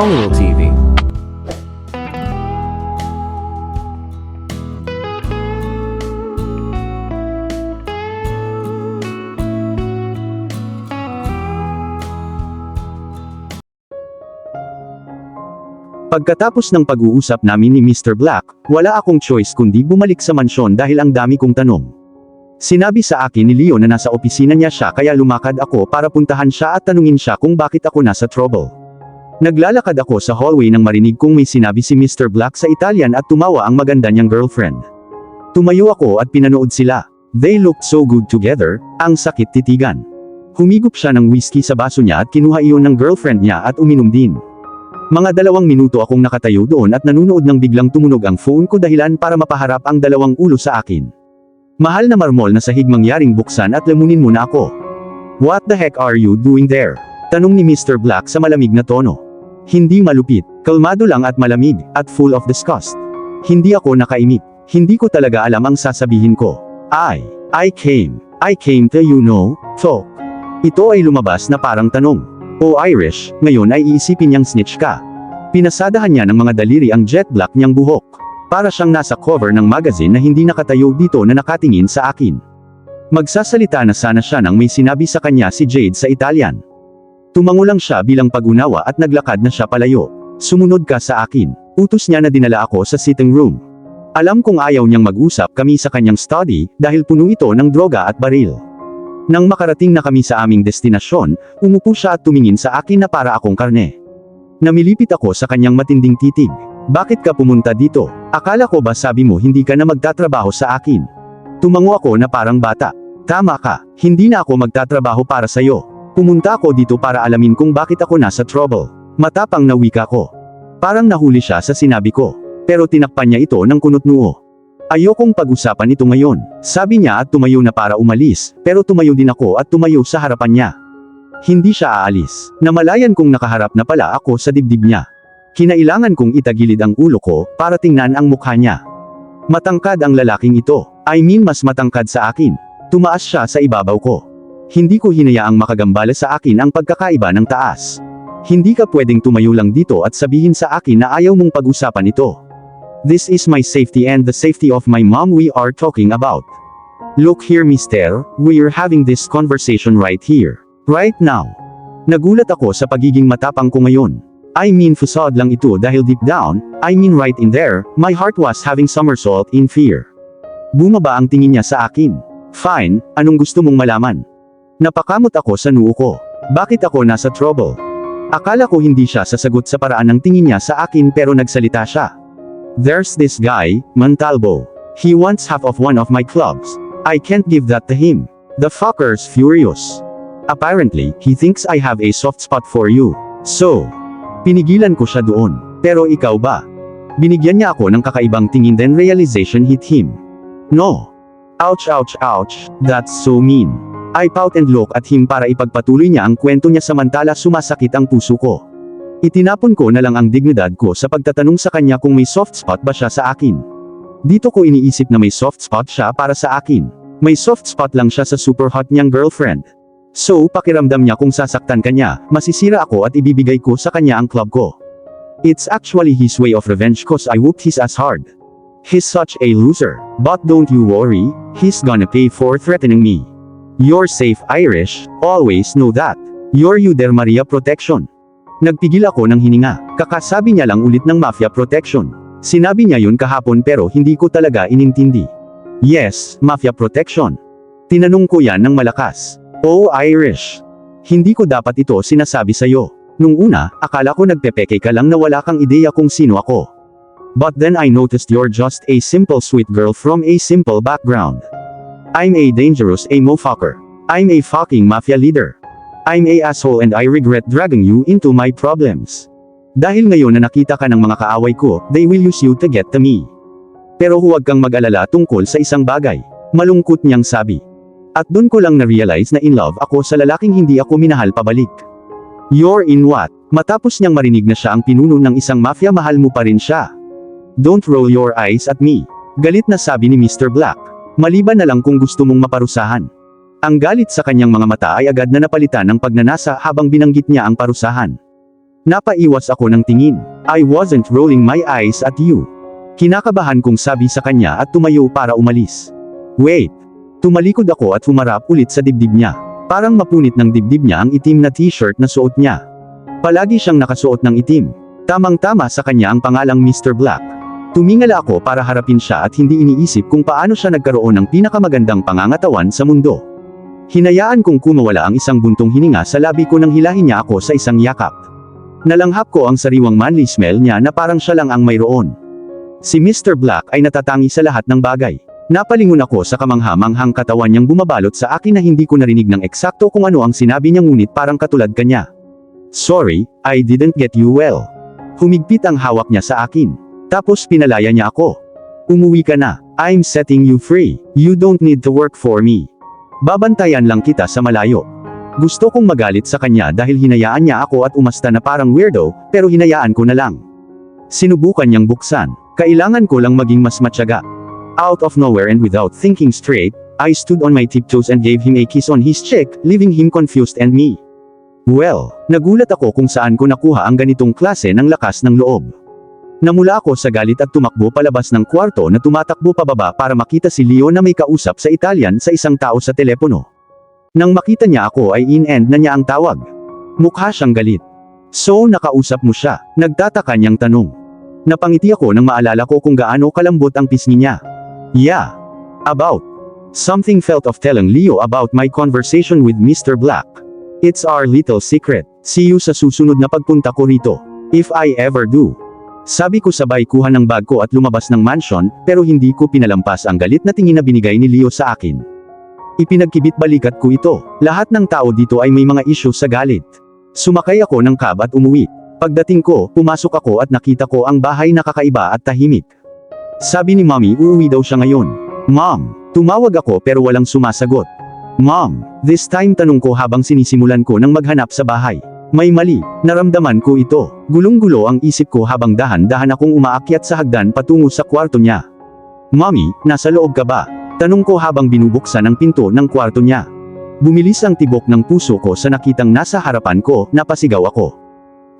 Manuel TV. Pagkatapos ng pag-uusap namin ni Mr. Black, wala akong choice kundi bumalik sa mansyon dahil ang dami kong tanong. Sinabi sa akin ni Leo na nasa opisina niya siya kaya lumakad ako para puntahan siya at tanungin siya kung bakit ako nasa trouble. Naglalakad ako sa hallway nang marinig kong may sinabi si Mr. Black sa Italian at tumawa ang maganda niyang girlfriend. Tumayo ako at pinanood sila. They looked so good together, ang sakit titigan. Humigop siya ng whiskey sa baso niya at kinuha iyon ng girlfriend niya at uminom din. Mga 2 minuto akong nakatayo doon at nanunood nang biglang tumunog ang phone ko dahilan para mapaharap ang 2 ulo sa akin. Mahal na marmol na sahig mangyaring buksan at lamunin mo na ako. What the heck are you doing there? Tanong ni Mr. Black sa malamig na tono. Hindi malupit, kalmado lang at malamig, at full of disgust. Hindi ako nakaimik. Hindi ko talaga alam ang sasabihin ko. I came to you know, talk. Ito ay lumabas na parang tanong. O Irish, ngayon ay iisipin niyang snitch ka. Pinasadahan niya ng mga daliri ang jet black niyang buhok. Para siyang nasa cover ng magazine na hindi nakatayo dito na nakatingin sa akin. Magsasalita na sana siya nang may sinabi sa kanya si Jade sa Italian. Tumango lang siya bilang pag-unawa at naglakad na siya palayo. Sumunod ka sa akin. Utos niya na dinala ako sa sitting room. Alam kong ayaw niyang mag-usap kami sa kanyang study dahil puno ito ng droga at baril. Nang makarating na kami sa aming destinasyon, umupo siya at tumingin sa akin na para akong karne. Namilipit ako sa kanyang matinding titig. Bakit ka pumunta dito? Akala ko ba sabi mo hindi ka na magtatrabaho sa akin? Tumango ako na parang bata. Tama ka, hindi na ako magtatrabaho para sa'yo. Pumunta ako dito para alamin kung bakit ako nasa trouble. Matapang na wika ko. Parang nahuli siya sa sinabi ko. Pero tinakpan niya ito ng kunot noo. Ayokong pag-usapan ito ngayon, sabi niya at tumayo na para umalis, pero tumayo din ako at tumayo sa harapan niya. Hindi siya aalis. Namalayan kong nakaharap na pala ako sa dibdib niya. Kinailangan kong itagilid ang ulo ko, para tingnan ang mukha niya. Matangkad ang lalaking ito. I mean mas matangkad sa akin. Tumaas siya sa ibabaw ko. Hindi ko hinayaang makagambala sa akin ang pagkakaiba ng taas. Hindi ka pwedeng tumayo lang dito at sabihin sa akin na ayaw mong pag-usapan ito. This is my safety and the safety of my mom we are talking about. Look here mister, we're having this conversation right here. Right now. Nagulat ako sa pagiging matapang ko ngayon. I mean facade lang ito dahil deep down, I mean right in there, my heart was having somersault in fear. Bumaba ang tingin niya sa akin. Fine, anong gusto mong malaman? Napakamot ako sa noo ko. Bakit ako nasa trouble? Akala ko hindi siya sasagot sa paraan ng tingin niya sa akin pero nagsalita siya. There's this guy, Montalvo. He wants half of one of my clubs. I can't give that to him. The fucker's furious. Apparently, he thinks I have a soft spot for you. So, pinigilan ko siya doon. Pero ikaw ba? Binigyan niya ako ng kakaibang tingin then realization hit him. No. Ouch ouch ouch, that's so mean. I pout and look at him para ipagpatuloy niya ang kwento niya samantala sumasakit ang puso ko. Itinapon ko na lang ang dignidad ko sa pagtatanong sa kanya kung may soft spot ba siya sa akin. Dito ko iniisip na may soft spot siya para sa akin. May soft spot lang siya sa super hot niyang girlfriend. So, pakiramdam niya kung sasaktan kanya, masisira ako at ibibigay ko sa kanya ang club ko. It's actually his way of revenge cause I whooped his ass hard. He's such a loser. But don't you worry, he's gonna pay for threatening me. You're safe Irish, always know that. You're Uder Maria Protection. Nagpigil ako ng hininga, kakasabi niya lang ulit ng mafia protection. Sinabi niya yun kahapon pero hindi ko talaga inintindi. Yes, mafia protection. Tinanong ko yan ng malakas. Oh Irish. Hindi ko dapat ito sinasabi sa'yo. Nung una, akala ko nagpepeke ka lang na wala kang ideya kung sino ako. But then I noticed you're just a simple sweet girl from a simple background. I'm a dangerous motherfucker. I'm a fucking mafia leader. I'm a asshole and I regret dragging you into my problems. Dahil ngayon na nakita ka ng mga kaaway ko, they will use you to get to me. Pero huwag kang mag-alala tungkol sa isang bagay. Malungkot niyang sabi. At dun ko lang na-realize na in love ako sa lalaking hindi ako minahal pabalik. You're in what? Matapos niyang marinig na siya ang pinuno ng isang mafia mahal mo pa rin siya. Don't roll your eyes at me. Galit na sabi ni Mr. Black. Maliban na lang kung gusto mong maparusahan. Ang galit sa kanyang mga mata ay agad na napalitan ng pagnanasa habang binanggit niya ang parusahan. Napaiwas ako ng tingin. I wasn't rolling my eyes at you. Kinakabahan kong sabi sa kanya at tumayo para umalis. Wait. Tumalikod ako at humarap ulit sa dibdib niya. Parang mapunit ng dibdib niya ang itim na t-shirt na suot niya. Palagi siyang nakasuot ng itim. Tamang-tama sa kanya ang pangalang Mr. Black. Tumingala ako para harapin siya at hindi iniisip kung paano siya nagkaroon ng pinakamagandang pangangatawan sa mundo. Hinayaan kong kumawala ang isang buntong hininga sa labi ko nang hilahin niya ako sa isang yakap. Nalanghap ko ang sariwang manly smell niya na parang siya lang ang mayroon. Si Mr. Black ay natatangi sa lahat ng bagay. Napalingon ako sa kamangha-manghang katawan niyang bumabalot sa akin na hindi ko narinig ng eksakto kung ano ang sinabi niya ngunit parang katulad kanya. Sorry, I didn't get you well. Humigpit ang hawak niya sa akin. Tapos pinalaya niya ako. Umuwi ka na. I'm setting you free. You don't need to work for me. Babantayan lang kita sa malayo. Gusto kong magalit sa kanya dahil hinayaan niya ako at umasta na parang weirdo, pero hinayaan ko na lang. Sinubukan niyang buksan. Kailangan ko lang maging mas matyaga. Out of nowhere and without thinking straight, I stood on my tiptoes and gave him a kiss on his cheek, leaving him confused and me. Well, nagulat ako kung saan ko nakuha ang ganitong klase ng lakas ng loob. Namula ako sa galit at tumakbo palabas ng kwarto na tumatakbo pababa para makita si Leo na may kausap sa Italian sa isang tao sa telepono. Nang makita niya ako ay in-end na niya ang tawag. Mukha siyang galit. So nakausap mo siya? Nagtataka niyang tanong. Napangiti ako nang maalala ko kung gaano kalambot ang pisngi niya. Yeah. About. Something felt of telling Leo about my conversation with Mr. Black. It's our little secret. See you sa susunod na pagpunta ko rito. If I ever do. Sabi ko sabay kuha ng bag ko at lumabas ng mansion, pero hindi ko pinalampas ang galit na tingin na binigay ni Leo sa akin. Ipinagkibit balikat ko ito. Lahat ng tao dito ay may mga issue sa galit. Sumakay ako ng cab at umuwi. Pagdating ko, pumasok ako at nakita ko ang bahay na kakaiba at tahimik. Sabi ni Mommy uuwi daw siya ngayon. Mom, tumawag ako pero walang sumasagot. Mom, this time tanong ko habang sinisimulan ko ng maghanap sa bahay. May mali, naramdaman ko ito. Gulong-gulo ang isip ko habang dahan-dahan akong umaakyat sa hagdan patungo sa kwarto niya. Mommy, nasa loob ka ba? Tanong ko habang binubuksan ang pinto ng kwarto niya. Bumilis ang tibok ng puso ko sa nakitang nasa harapan ko, napasigaw ako.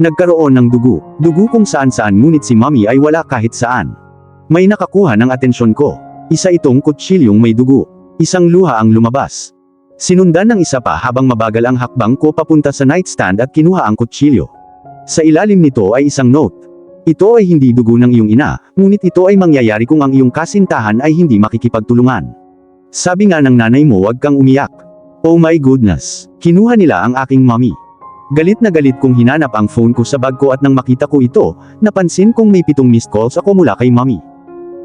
Nagkaroon ng dugo. Dugo kung saan-saan ngunit si Mommy ay wala kahit saan. May nakakuha ng atensyon ko. Isa itong kutsilyong may dugo. Isang luha ang lumabas. Sinundan ng isa pa habang mabagal ang hakbang ko papunta sa nightstand at kinuha ang kutsilyo. Sa ilalim nito ay isang note. Ito ay hindi dugo ng iyong ina, ngunit ito ay mangyayari kung ang iyong kasintahan ay hindi makikipagtulungan. Sabi nga ng nanay mo huwag kang umiyak. Oh my goodness. Kinuha nila ang aking mommy. Galit na galit kong hinanap ang phone ko sa bag ko at nang makita ko ito, napansin kong may 7 missed calls ako mula kay mommy.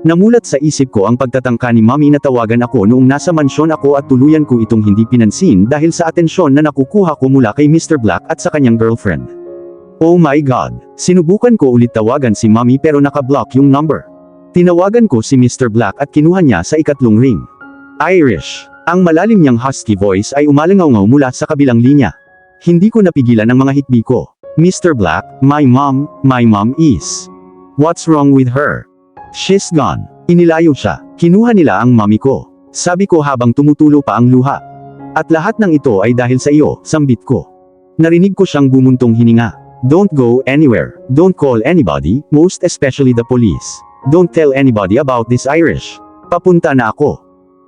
Namulat sa isip ko ang pagtatangka ni Mommy na tawagan ako noong nasa mansyon ako at tuluyan ko itong hindi pinansin dahil sa atensyon na nakukuha ko mula kay Mr. Black at sa kanyang girlfriend. Oh my God! Sinubukan ko ulit tawagan si Mommy pero nakablock yung number. Tinawagan ko si Mr. Black at kinuha niya sa ikatlong ring. Irish. Ang malalim niyang husky voice ay umalangaw mula sa kabilang linya. Hindi ko napigilan ang mga hikbi ko. Mr. Black, my mom is. What's wrong with her? She's gone. Inilayo siya. Kinuha nila ang mommy ko. Sabi ko habang tumutulo pa ang luha. At lahat ng ito ay dahil sa iyo, sambit ko. Narinig ko siyang bumuntong hininga. Don't go anywhere. Don't call anybody, most especially the police. Don't tell anybody about this Irish. Papunta na ako.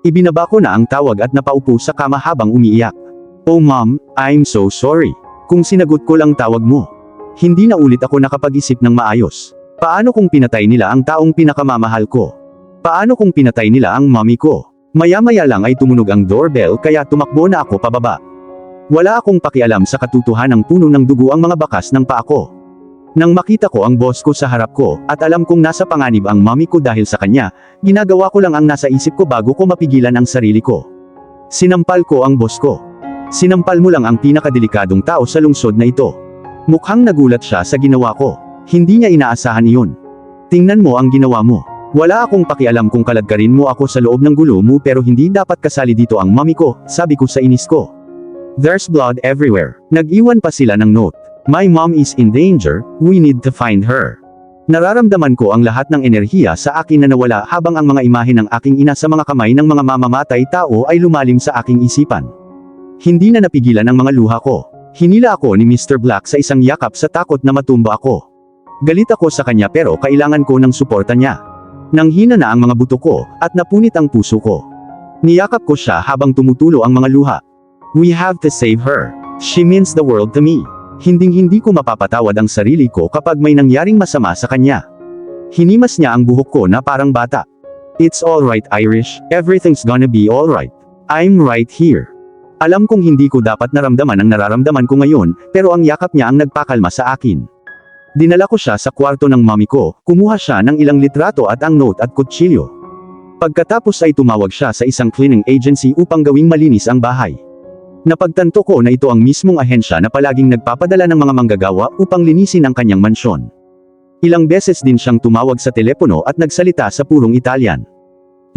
Ibinaba ko na ang tawag at napaupo sa kama habang umiiyak. Oh mom, I'm so sorry. Kung sinagot ko lang tawag mo. Hindi na ulit ako nakapag-isip ng maayos. Paano kung pinatay nila ang taong pinakamamahal ko? Paano kung pinatay nila ang mommy ko? Maya-maya lang ay tumunog ang doorbell kaya tumakbo na ako pababa. Wala akong pakialam sa katutuhan ng puno ng dugo ang mga bakas ng paa ko. Nang makita ko ang boss ko sa harap ko, at alam kong nasa panganib ang mommy ko dahil sa kanya, ginagawa ko lang ang nasa isip ko bago ko mapigilan ang sarili ko. Sinampal ko ang boss ko. Sinampal mo lang ang pinakadelikadong tao sa lungsod na ito. Mukhang nagulat siya sa ginawa ko. Hindi niya inaasahan iyon. Tingnan mo ang ginawa mo. Wala akong pakialam kung kaladkarin mo ako sa loob ng gulo mo pero hindi dapat kasali dito ang mommy ko, sabi ko sa inis ko. There's blood everywhere. Nag-iwan pa sila ng note. My mom is in danger, we need to find her. Nararamdaman ko ang lahat ng enerhiya sa akin na nawala habang ang mga imahe ng aking ina sa mga kamay ng mga mamamatay tao ay lumalim sa aking isipan. Hindi na napigilan ang mga luha ko. Hinila ako ni Mr. Black sa isang yakap sa takot na matumba ako. Galit ako sa kanya pero kailangan ko ng suporta niya. Nanghina na ang mga buto ko, at napunit ang puso ko. Niyakap ko siya habang tumutulo ang mga luha. We have to save her. She means the world to me. Hinding-hindi ko mapapatawad ang sarili ko kapag may nangyaring masama sa kanya. Hinimas niya ang buhok ko na parang bata. It's alright Irish, everything's gonna be alright. I'm right here. Alam kong hindi ko dapat naramdaman ang nararamdaman ko ngayon, pero ang yakap niya ang nagpakalma sa akin. Dinala ko siya sa kwarto ng mami ko, kumuha siya ng ilang litrato at ang note at kutsilyo. Pagkatapos ay tumawag siya sa isang cleaning agency upang gawing malinis ang bahay. Napagtanto ko na ito ang mismong ahensya na palaging nagpapadala ng mga manggagawa upang linisin ang kanyang mansyon. Ilang beses din siyang tumawag sa telepono at nagsalita sa purong Italian.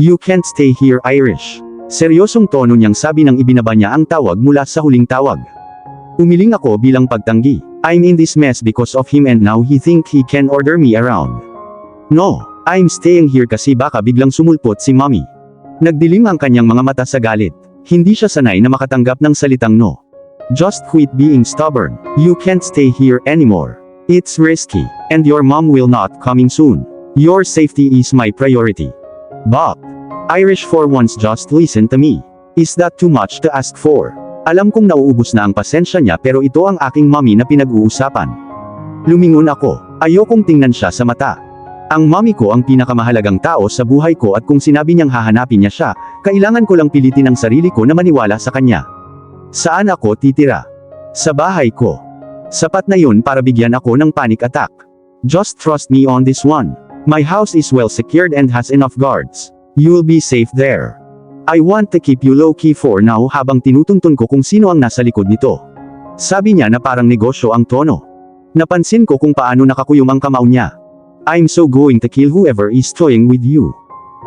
You can't stay here Irish. Seryosong tono niyang sabi nang ibinaba niya ang tawag mula sa huling tawag. Umiling ako bilang pagtanggi. I'm in this mess because of him and now he think he can order me around. No, I'm staying here kasi baka biglang sumulpot si mommy. Nagdilim ang kanyang mga mata sa galit. Hindi siya sanay na makatanggap ng salitang no. Just quit being stubborn. You can't stay here anymore. It's risky, and your mom will not coming soon. Your safety is my priority. But Irish for once just listen to me. Is that too much to ask for? Alam kong nauubos na ang pasensya niya pero ito ang aking mommy na pinag-uusapan. Lumingon ako. Ayokong tingnan siya sa mata. Ang mommy ko ang pinakamahalagang tao sa buhay ko at kung sinabi niyang hahanapin niya siya, kailangan ko lang pilitin ang sarili ko na maniwala sa kanya. Saan ako titira? Sa bahay ko. Sapat na yun para bigyan ako ng panic attack. Just trust me on this one. My house is well secured and has enough guards. You'll be safe there. I want to keep you low-key for now habang tinutuntun ko kung sino ang nasa likod nito. Sabi niya na parang negosyo ang tono. Napansin ko kung paano nakakuyom ang kamao niya. I'm so going to kill whoever is toying with you.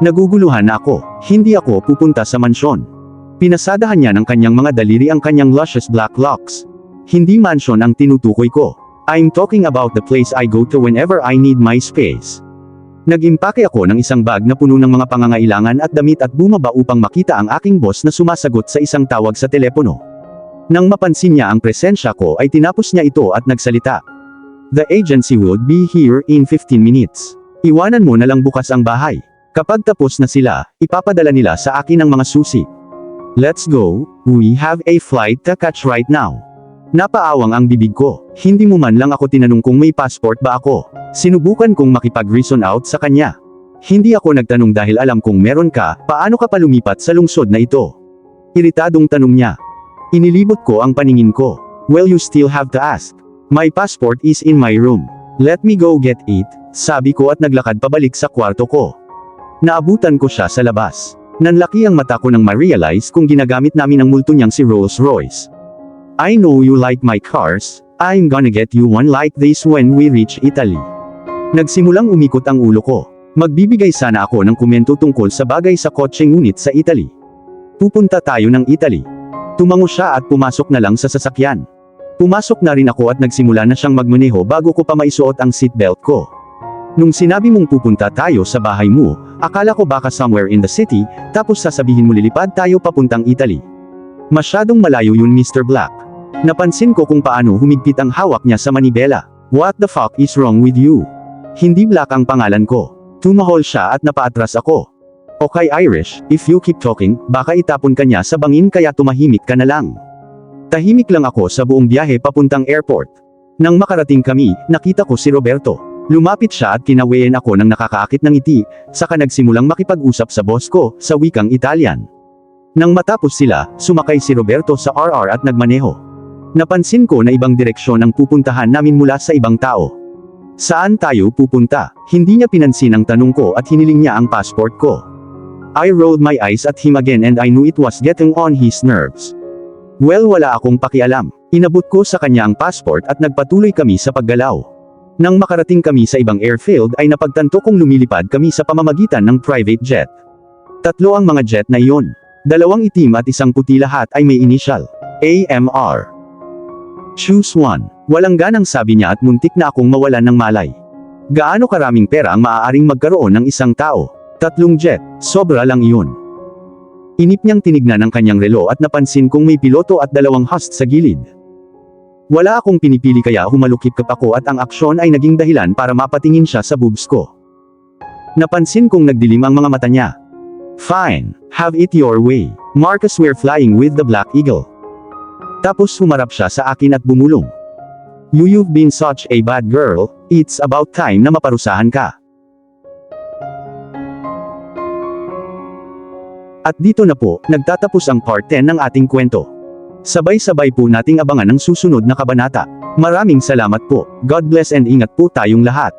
Naguguluhan na ako. Hindi ako pupunta sa mansyon. Pinasadahan niya ng kanyang mga daliri ang kanyang luscious black locks. Hindi mansyon ang tinutukoy ko. I'm talking about the place I go to whenever I need my space. Nag-impake ako ng isang bag na puno ng mga pangangailangan at damit at bumaba upang makita ang aking boss na sumasagot sa isang tawag sa telepono. Nang mapansin niya ang presensya ko ay tinapos niya ito at nagsalita. The agency would be here in 15 minutes. Iwanan mo na lang bukas ang bahay. Kapag tapos na sila, ipapadala nila sa akin ang mga susi. Let's go, we have a flight to catch right now. Napaawang ang bibig ko. Hindi mo man lang ako tinanong kung may passport ba ako. Sinubukan kong makipag-reason out sa kanya. Hindi ako nagtanong dahil alam kong meron ka, paano ka pa lumipat sa lungsod na ito? Iritadong tanong niya. Inilibot ko ang paningin ko. Well, you still have to ask. My passport is in my room. Let me go get it, sabi ko at naglakad pabalik sa kwarto ko. Naabutan ko siya sa labas. Nanlaki ang mata ko nang ma-realize kung ginagamit namin ang multo niyang si Rolls Royce. I know you like my cars, I'm gonna get you one like this when we reach Italy. Nagsimulang umikot ang ulo ko. Magbibigay sana ako ng komento tungkol sa bagay sa kotse ngunit sa Italy. Pupunta tayo ng Italy. Tumango siya at pumasok na lang sa sasakyan. Pumasok na rin ako at nagsimula na siyang magmaneho bago ko pa maisuot ang seatbelt ko. Nung sinabi mong pupunta tayo sa bahay mo, akala ko baka somewhere in the city, tapos sasabihin mo lilipad tayo papuntang Italy. Masyadong malayo yun Mr. Black. Napansin ko kung paano humigpit ang hawak niya sa manibela. What the fuck is wrong with you? Hindi Black ang pangalan ko. Tumahol siya at napaatras ako. Okay Irish, if you keep talking, baka itapon ka niya sa bangin kaya tumahimik ka na lang. Tahimik lang ako sa buong biyahe papuntang airport. Nang makarating kami, nakita ko si Roberto. Lumapit siya at kinawayan ako ng nakakaakit ng ngiti, saka nagsimulang makipag-usap sa boss ko, sa wikang Italian. Nang matapos sila, sumakay si Roberto sa RR at nagmaneho. Napansin ko na ibang direksyon ang pupuntahan namin mula sa ibang tao. Saan tayo pupunta? Hindi niya pinansin ang tanong ko at hiniling niya ang passport ko. I rolled my eyes at him again and I knew it was getting on his nerves. Well, wala akong pakialam. Inabot ko sa kanya ang passport at nagpatuloy kami sa paggalaw. Nang makarating kami sa ibang airfield ay napagtanto kong lumilipad kami sa pamamagitan ng private jet. Tatlo ang mga jet na iyon. Dalawang itim at isang puti, lahat ay may initial. AMR. Choose one. Walang ganang sabi niya at muntik na akong mawalan ng malay. Gaano karaming pera ang maaaring magkaroon ng isang tao? 3 jet, sobra lang iyon. Inip niyang tinignan ang kanyang relo at napansin kong may piloto at 2 host sa gilid. Wala akong pinipili kaya humalukip-kap ako at ang aksyon ay naging dahilan para mapatingin siya sa boobs ko. Napansin kong nagdilim ang mga mata niya. Fine, have it your way. Marcus, we're flying with the Black Eagle. Tapos humarap siya sa akin at bumulong. You've been such a bad girl, it's about time na maparusahan ka. At dito na po, nagtatapos ang part 10 ng ating kwento. Sabay-sabay po nating abangan ang susunod na kabanata. Maraming salamat po. God bless and ingat po tayong lahat.